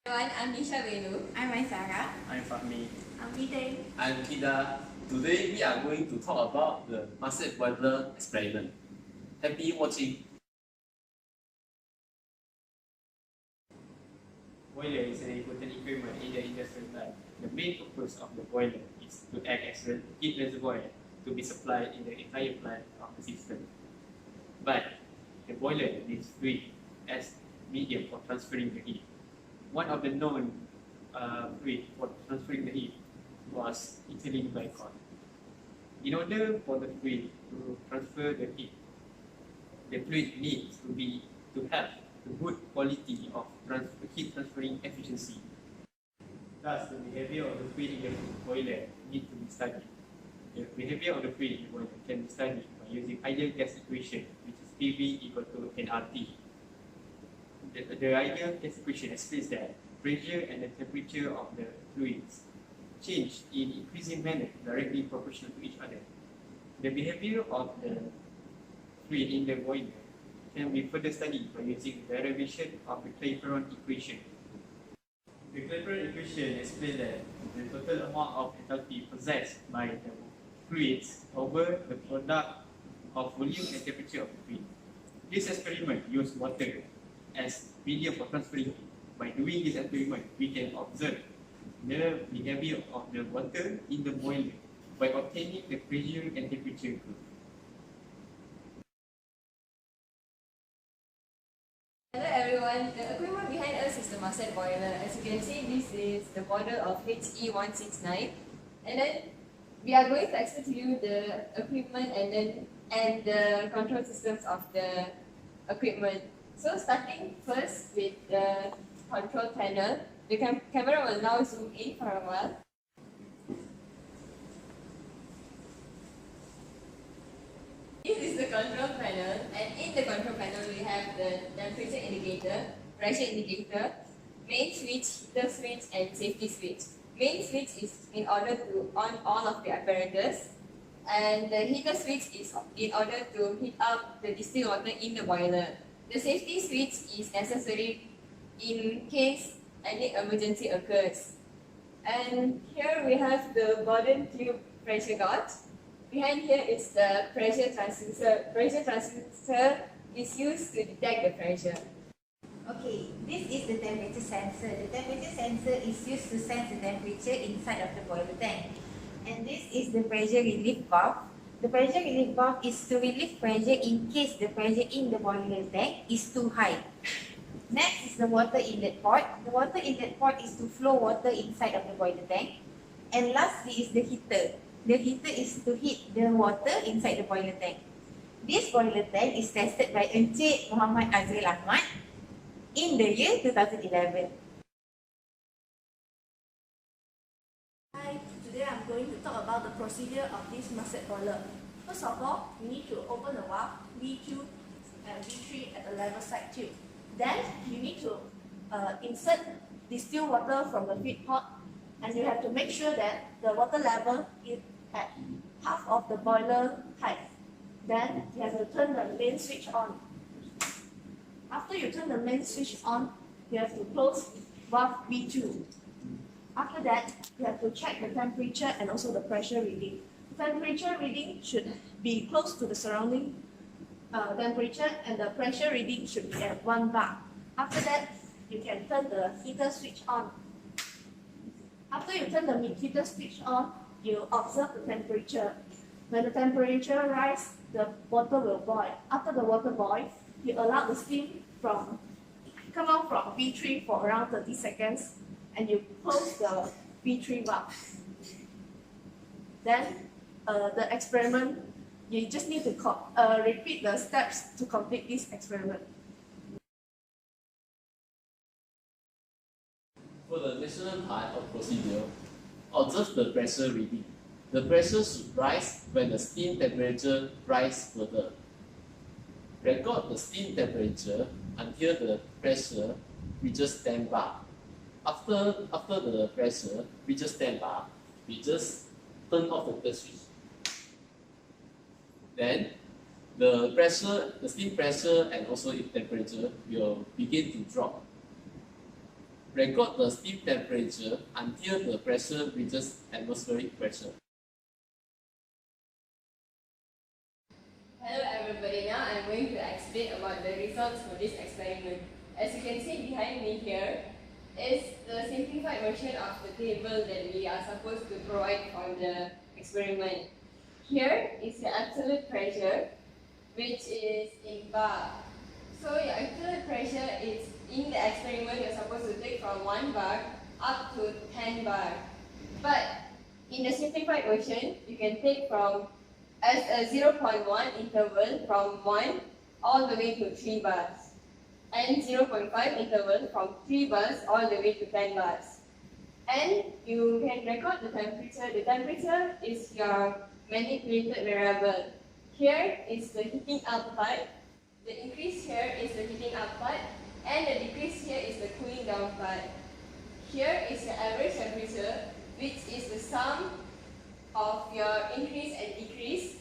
Everyone, I'm Nisha Velu. I'm Sarah. I'm Fahmi. I'm Vijay. I'm Kida. Today we are going to talk about the Marcet Boiler experiment. Happy watching. Boiler is an important equipment in the industrial plant. The main purpose of the boiler is to act as a heat reservoir to be supplied in the entire plant of the system. But the boiler needs fluid as medium for transferring the heat. One of the known fluid for transferring the heat was ethylene glycol. In order for the fluid to transfer the heat, the fluid needs to have the good quality of heat transferring efficiency. Thus, the behavior of the fluid in the boiler needs to be studied. The behavior of the fluid in the boiler can be studied by using ideal gas equation, which is PV equal to nRT. The ideal gas equation explains that pressure and the temperature of the fluids change in increasing manner directly proportional to each other. The behavior of the fluid in the boiler can be further studied by using the derivation of the Clapeyron equation. The Clapeyron equation explains that the total amount of enthalpy possessed by the fluids over the product of volume and temperature of the fluid. This experiment used water as medium for transferring heat. By doing this experiment, we can observe the behavior of the water in the boiler by obtaining the pressure and temperature curve. Hello everyone, the equipment behind us is the Marcet Boiler. As you can see, this is the model of HE169. And then we are going to explain to you the equipment and the control systems of the equipment. So starting first with the control panel, the camera will now zoom in for a while. This is the control panel, and in the control panel we have the temperature indicator, pressure indicator, main switch, heater switch, and safety switch. Main switch is in order to on all of the apparatus, and the heater switch is in order to heat up the distilled water in the boiler. The safety switch is necessary in case any emergency occurs. And here we have the Gordon tube pressure gauge. Behind here is the pressure transducer. Pressure transducer is used to detect the pressure. Okay, this is the temperature sensor. The temperature sensor is used to sense the temperature inside of the boiler tank. And this is the pressure relief valve. The pressure relief valve is to relieve pressure in case the pressure in the boiler tank is too high. Next is the water inlet port. The water inlet port is to flow water inside of the boiler tank. And lastly is the heater. The heater is to heat the water inside the boiler tank. This boiler tank is tested by Encik Muhammad Azril Ahmad in the year 2011. Hi, today I'm going to talk about the procedure of this Marcet boiler. First of all, you need to open the valve V2 and V3 at the level side tube. Then you need to insert distilled water from the feed pot, and you have to make sure that the water level is at half of the boiler height. Then you have to turn the main switch on. After you turn the main switch on, you have to close valve V2. After that, you have to check the temperature and also the pressure reading. The temperature reading should be close to the surrounding temperature, and the pressure reading should be at 1 bar. After that, you can turn the heater switch on. After you turn the heater switch on, you observe the temperature. When the temperature rises, the water will boil. After the water boils, you allow the steam come out from V3 for around 30 seconds, and you close the V3 valve. Then the experiment, you just need to repeat the steps to complete this experiment. For the national part of procedure, observe the pressure reading. The pressure should rise when the steam temperature rises further. Record the steam temperature until the pressure reaches 10 bar. After the pressure reaches 10 bar, we just turn off the heater switch. Then the steam pressure and also its temperature will begin to drop. record the steam temperature until the pressure reaches atmospheric pressure. Hello everybody, now I'm going to explain about the results for this experiment. As you can see behind me here is the simplified version of the table that we are supposed to provide for the experiment. Here is the absolute pressure, which is in bar. So your absolute pressure is in the experiment you're supposed to take from 1 bar up to 10 bar. But in the simplified version, you can take from as a 0.1 interval from 1 all the way to 3 bars, and 0.5 interval from 3 bars all the way to 10 bars. And you can record the temperature. The temperature is your manipulated variable. Here is the heating output. The increase here is the heating output, and the decrease here is the cooling down part. Here is the average temperature, which is the sum of your increase and decrease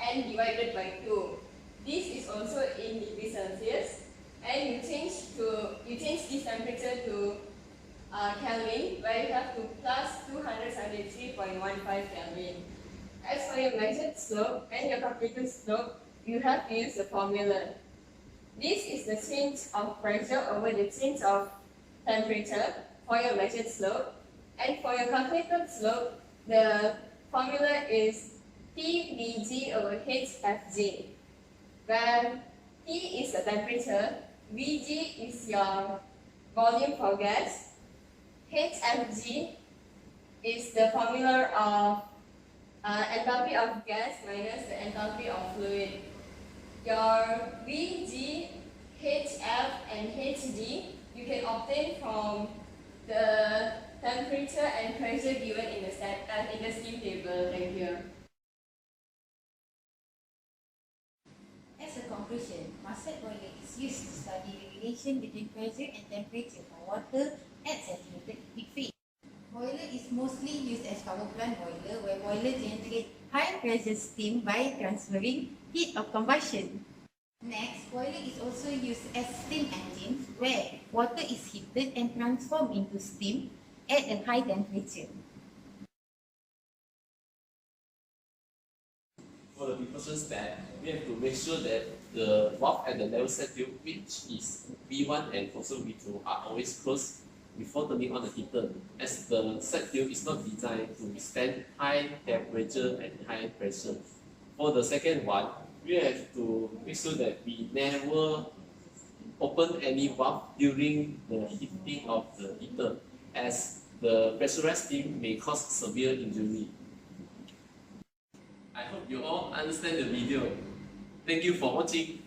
and divided by 2. This is also in degrees Celsius, and you change this temperature to Kelvin, where you have to plus 273.15 Kelvin. As for your measured slope and your calculated slope, you have to use the formula. This is the change of pressure over the change of temperature for your measured slope, and for your calculated slope, the formula is PVG over HFG, where T is the temperature, VG is your volume for gas, HFG is the formula of enthalpy of gas minus the enthalpy of fluid. Your VG, HF, and HG you can obtain from the temperature and pressure given in the steam table right here. As a conclusion, Marcet Boiler is used to study the relation between pressure and temperature for water at saturated liquid phase. Boiler is mostly used as power plant boiler, where boiler generates high pressure steam by transferring heat of combustion. Next, boiler is also used as steam engine, where water is heated and transformed into steam at a high temperature. For the precaution step, we have to make sure that the valve at the level set tube, which is V1 and also V2, are always closed before turning on the heater, as the set tube is not designed to withstand high temperature and high pressure. For the second one, we have to make sure that we never open any valve during the heating of the heater, as the pressurized steam may cause severe injury. I hope you all understand the video. Thank you for watching.